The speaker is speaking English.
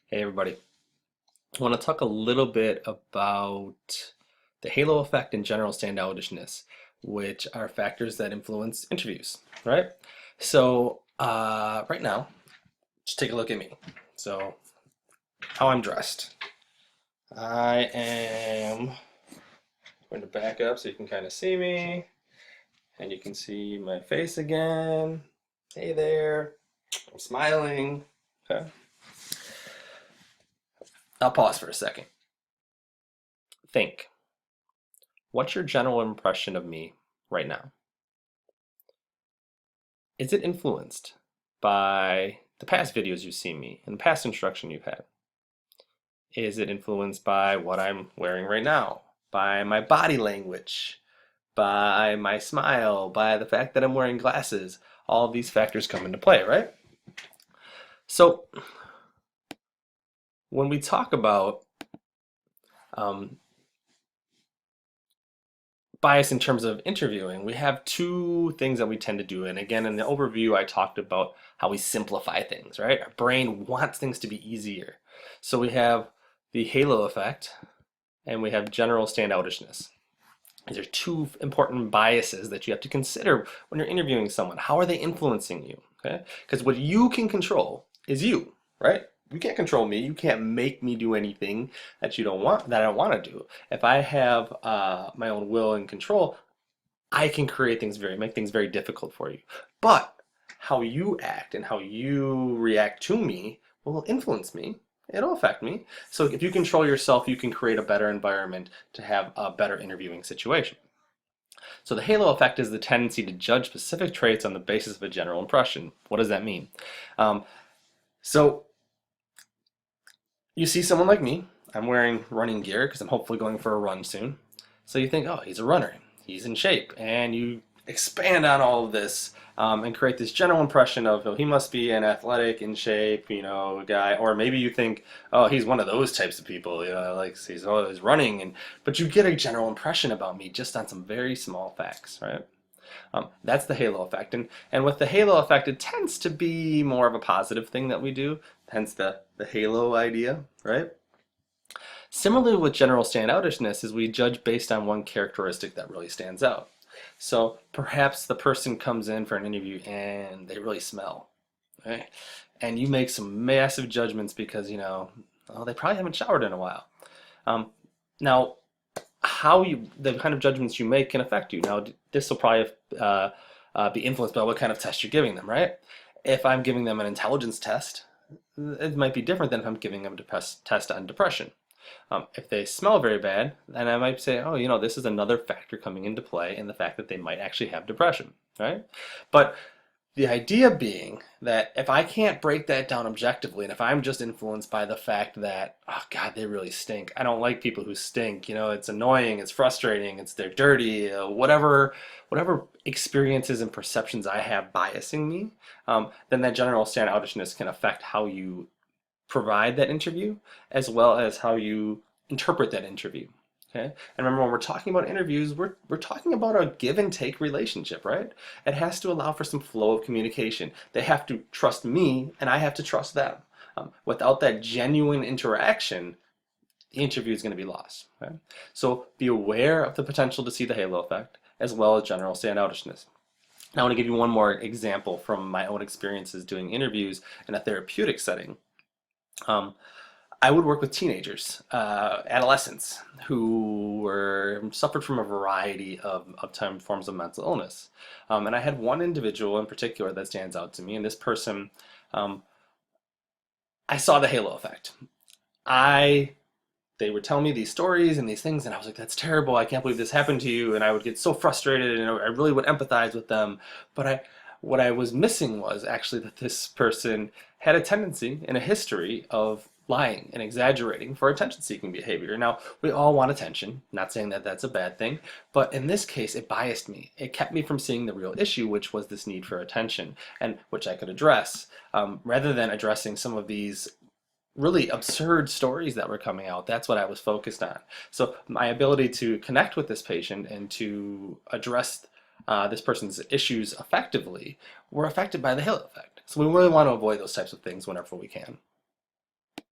Hey everybody. I want to talk a little bit about the halo effect and general standoutishness, which are factors that influence interviews, right? Right now, just take a look at me. So, how I'm dressed. I am going to back up so you can kind of see me, and you can see my face again. Hey there. I'm smiling. Okay. I'll pause for a second. Think. What's your general impression of me right now? Is it influenced by the past videos you've seen me and the past instruction you've had? Is it influenced by what I'm wearing right now? By my body language? By my smile? By the fact that I'm wearing glasses? All of these factors come into play, right? So when we talk about um, bias in terms of interviewing, we have two things that we tend to do. And again, in the overview, I talked about how we simplify things, right? Our brain wants things to be easier. So we have the halo effect and we have general standoutishness. These are two important biases that you have to consider when you're interviewing someone. How are they influencing you? Okay? Because what you can control is you, right? You can't control me. You can't make me do anything that you don't want, that I don't want to do. If I have my own will and control, I can create things make things very difficult for you. But how you act and how you react to me will influence me. It'll affect me. So if you control yourself, you can create a better environment to have a better interviewing situation. So the halo effect is the tendency to judge specific traits on the basis of a general impression. What does that mean? Um, so you see someone like me, I'm wearing running gear because I'm hopefully going for a run soon. So you think, oh, he's a runner, he's in shape, and you expand on all of this and create this general impression of, oh, he must be an athletic, in shape, guy. Or maybe you think, oh, he's one of those types of people, like he's always running, but you get a general impression about me just on some very small facts, right? That's the halo effect. And with the halo effect, it tends to be more of a positive thing that we do, hence the halo idea, right? Similarly with general standoutishness is we judge based on one characteristic that really stands out. So perhaps the person comes in for an interview and they really smell, right? And you make some massive judgments because, oh, they probably haven't showered in a while. Um, Now, the kind of judgments you make can affect you. Now, this will probably be influenced by what kind of test you're giving them, right? If I'm giving them an intelligence test, it might be different than if I'm giving them a test on depression. If they smell very bad, then I might say, oh, this is another factor coming into play in the fact that they might actually have depression, right? But the idea being that if I can't break that down objectively, and if I'm just influenced by the fact that, oh God, they really stink. I don't like people who stink. It's annoying, it's frustrating, they're dirty, whatever experiences and perceptions I have biasing me, then that general standoutishness can affect how you provide that interview as well as how you interpret that interview. Okay? And remember, when we're talking about interviews, we're talking about a give and take relationship, right? It has to allow for some flow of communication. They have to trust me, and I have to trust them. Without that genuine interaction, the interview is going to be lost. Okay? So be aware of the potential to see the halo effect, as well as general standoutishness. Now, I want to give you one more example from my own experiences doing interviews in a therapeutic setting. I would work with teenagers, adolescents, who suffered from a variety of forms of mental illness. And I had one individual in particular that stands out to me, and this person, I saw the halo effect. They would tell me these stories and these things, and I was like, that's terrible, I can't believe this happened to you, and I would get so frustrated, and I really would empathize with them, but what I was missing was actually that this person had a tendency and a history of lying and exaggerating for attention-seeking behavior. Now, we all want attention, not saying that that's a bad thing, but in this case, it biased me. It kept me from seeing the real issue, which was this need for attention, and which I could address, rather than addressing some of these really absurd stories that were coming out. That's what I was focused on. So my ability to connect with this patient and to address this person's issues effectively were affected by the halo effect. So we really want to avoid those types of things whenever we can.